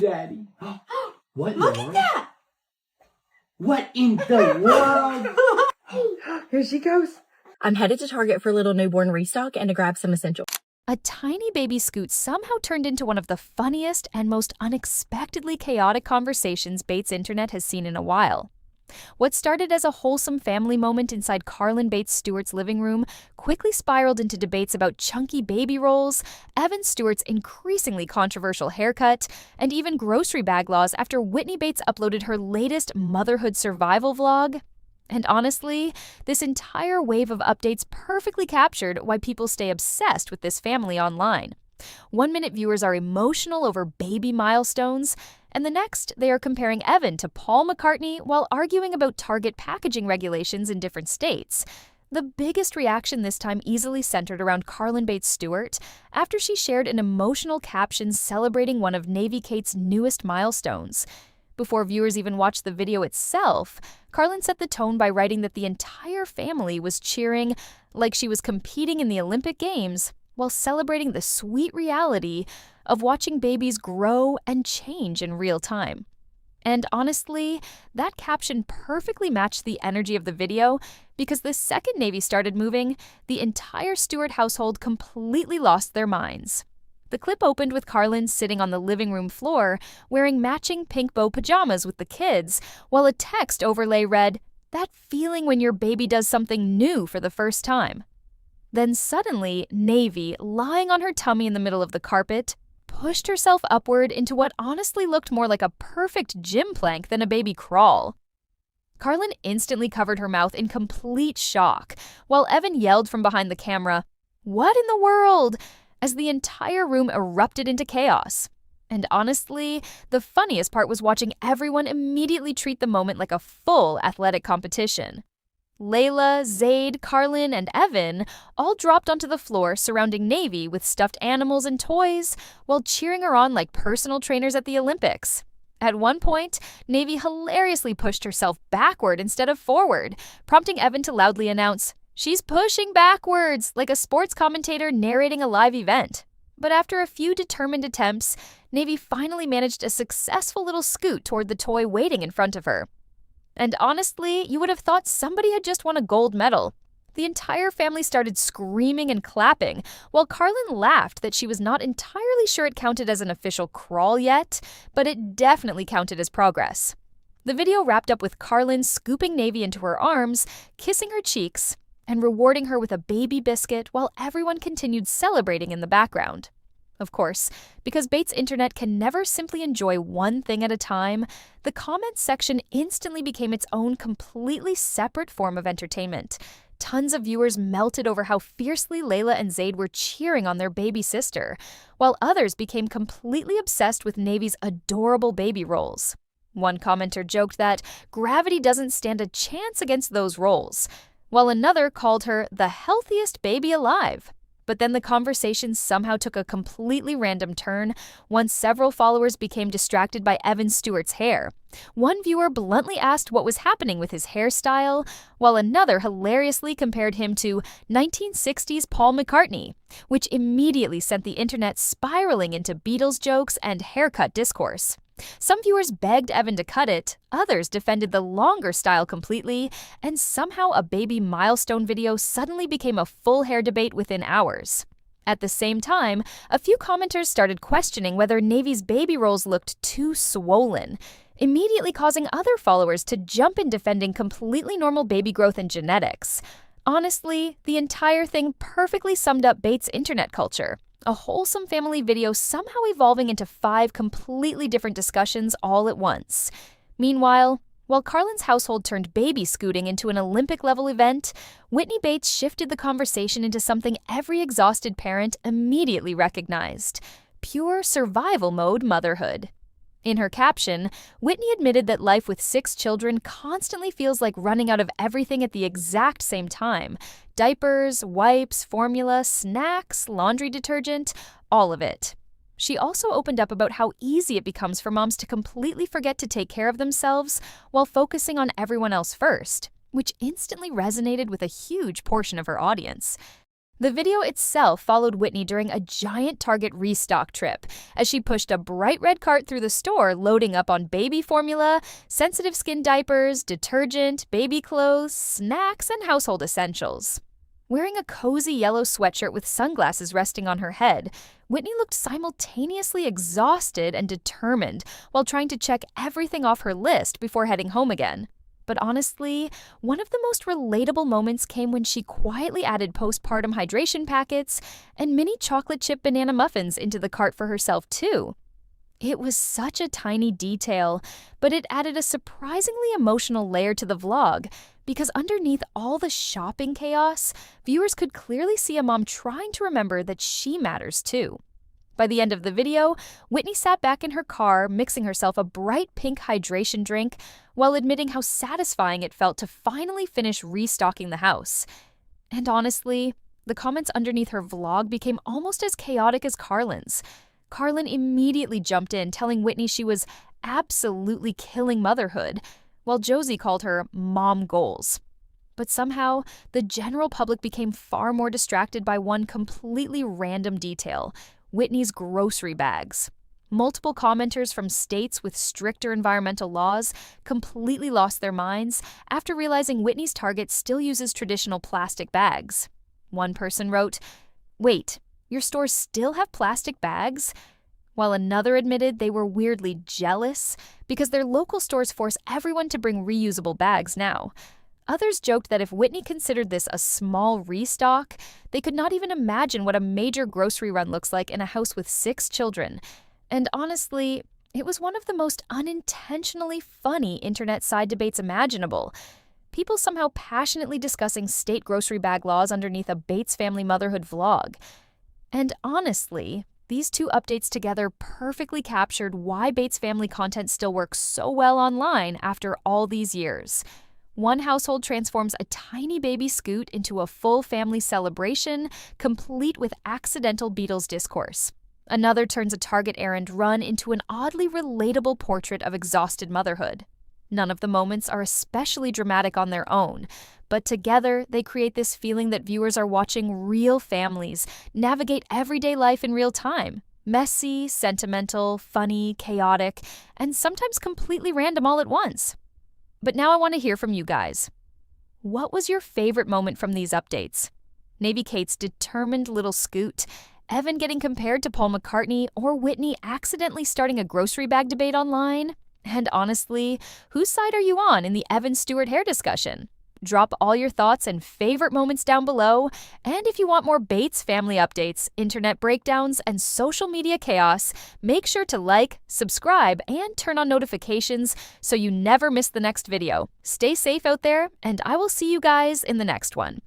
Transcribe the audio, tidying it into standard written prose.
Daddy. What? Look at that! What in the world? Here she goes. I'm headed to Target for a little newborn restock and to grab some essentials. A tiny baby Scoot somehow turned into one of the funniest and most unexpectedly chaotic conversations Bates Internet has seen in a while. What started as a wholesome family moment inside Carlin Bates Stewart's living room quickly spiraled into debates about chunky baby rolls, Evan Stewart's increasingly controversial haircut, and even grocery bag laws after Whitney Bates uploaded her latest motherhood survival vlog. And honestly, this entire wave of updates perfectly captured why people stay obsessed with this family online. 1 minute viewers are emotional over baby milestones, and the next they are comparing Evan to Paul McCartney while arguing about Target packaging regulations in different states. The biggest reaction this time easily centered around Carlin Bates Stewart after she shared an emotional caption celebrating one of Navy Kate's newest milestones. Before viewers even watched the video itself, Carlin set the tone by writing that the entire family was cheering like she was competing in the Olympic Games while celebrating the sweet reality of watching babies grow and change in real time. And honestly, that caption perfectly matched the energy of the video because the second Navy started moving, the entire Stewart household completely lost their minds. The clip opened with Carlin sitting on the living room floor wearing matching pink bow pajamas with the kids, while a text overlay read, "That feeling when your baby does something new for the first time." Then suddenly, Navy, lying on her tummy in the middle of the carpet, pushed herself upward into what honestly looked more like a perfect gym plank than a baby crawl. Carlin instantly covered her mouth in complete shock, while Evan yelled from behind the camera, "What in the world?" as the entire room erupted into chaos. And honestly, the funniest part was watching everyone immediately treat the moment like a full athletic competition. Layla, Zayd, Carlin, and Evan all dropped onto the floor surrounding Navy with stuffed animals and toys while cheering her on like personal trainers at the Olympics. At one point, Navy hilariously pushed herself backward instead of forward, prompting Evan to loudly announce, "She's pushing backwards," like a sports commentator narrating a live event. But after a few determined attempts, Navy finally managed a successful little scoot toward the toy waiting in front of her. And honestly, you would have thought somebody had just won a gold medal. The entire family started screaming and clapping, while Carlin laughed that she was not entirely sure it counted as an official crawl yet, but it definitely counted as progress. The video wrapped up with Carlin scooping Navy into her arms, kissing her cheeks, and rewarding her with a baby biscuit while everyone continued celebrating in the background. Of course, because Bates Internet can never simply enjoy one thing at a time, the comments section instantly became its own completely separate form of entertainment. Tons of viewers melted over how fiercely Layla and Zayd were cheering on their baby sister, while others became completely obsessed with Navy's adorable baby rolls. One commenter joked that gravity doesn't stand a chance against those rolls, while another called her the healthiest baby alive. But then the conversation somehow took a completely random turn once several followers became distracted by Evan Stewart's hair. One viewer bluntly asked what was happening with his hairstyle, while another hilariously compared him to 1960s Paul McCartney, which immediately sent the internet spiraling into Beatles jokes and haircut discourse. Some viewers begged Evan to cut it, others defended the longer style completely, and somehow a baby milestone video suddenly became a full hair debate within hours. At the same time, a few commenters started questioning whether Navy's baby rolls looked too swollen, immediately causing other followers to jump in defending completely normal baby growth and genetics. Honestly, the entire thing perfectly summed up Bates' internet culture. A wholesome family video somehow evolving into 5 completely different discussions all at once. Meanwhile, while Carlin's household turned baby scooting into an Olympic-level event, Whitney Bates shifted the conversation into something every exhausted parent immediately recognized: pure survival mode motherhood. In her caption, Whitney admitted that life with 6 children constantly feels like running out of everything at the exact same time. Diapers, wipes, formula, snacks, laundry detergent, all of it. She also opened up about how easy it becomes for moms to completely forget to take care of themselves while focusing on everyone else first, which instantly resonated with a huge portion of her audience. The video itself followed Whitney during a giant Target restock trip as she pushed a bright red cart through the store loading up on baby formula, sensitive skin diapers, detergent, baby clothes, snacks, and household essentials. Wearing a cozy yellow sweatshirt with sunglasses resting on her head, Whitney looked simultaneously exhausted and determined while trying to check everything off her list before heading home again. But honestly, one of the most relatable moments came when she quietly added postpartum hydration packets and mini chocolate chip banana muffins into the cart for herself too. It was such a tiny detail, but it added a surprisingly emotional layer to the vlog because underneath all the shopping chaos, viewers could clearly see a mom trying to remember that she matters too. By the end of the video, Whitney sat back in her car, mixing herself a bright pink hydration drink while admitting how satisfying it felt to finally finish restocking the house. And honestly, the comments underneath her vlog became almost as chaotic as Carlin's. Carlin immediately jumped in, telling Whitney she was absolutely killing motherhood, while Josie called her mom goals. But somehow, the general public became far more distracted by one completely random detail: Whitney's grocery bags. Multiple commenters from states with stricter environmental laws completely lost their minds after realizing Whitney's Target still uses traditional plastic bags. One person wrote, "Wait, your stores still have plastic bags?" While another admitted they were weirdly jealous because their local stores force everyone to bring reusable bags now. Others joked that if Whitney considered this a small restock, they could not even imagine what a major grocery run looks like in a house with 6 children. And honestly, it was one of the most unintentionally funny internet side debates imaginable. People somehow passionately discussing state grocery bag laws underneath a Bates family motherhood vlog. And honestly, these two updates together perfectly captured why Bates family content still works so well online after all these years. One household transforms a tiny baby Scoot into a full family celebration, complete with accidental Beatles discourse. Another turns a Target errand run into an oddly relatable portrait of exhausted motherhood. None of the moments are especially dramatic on their own, but together they create this feeling that viewers are watching real families navigate everyday life in real time. Messy, sentimental, funny, chaotic, and sometimes completely random all at once. But now I want to hear from you guys. What was your favorite moment from these updates? Navy Kate's determined little Scoot, Evan getting compared to Paul McCartney, or Whitney accidentally starting a grocery bag debate online? And honestly, whose side are you on in the Evan Stewart hair discussion? Drop all your thoughts and favorite moments down below. And if you want more Bates family updates, internet breakdowns, and social media chaos, make sure to like, subscribe, and turn on notifications so you never miss the next video. Stay safe out there, and I will see you guys in the next one.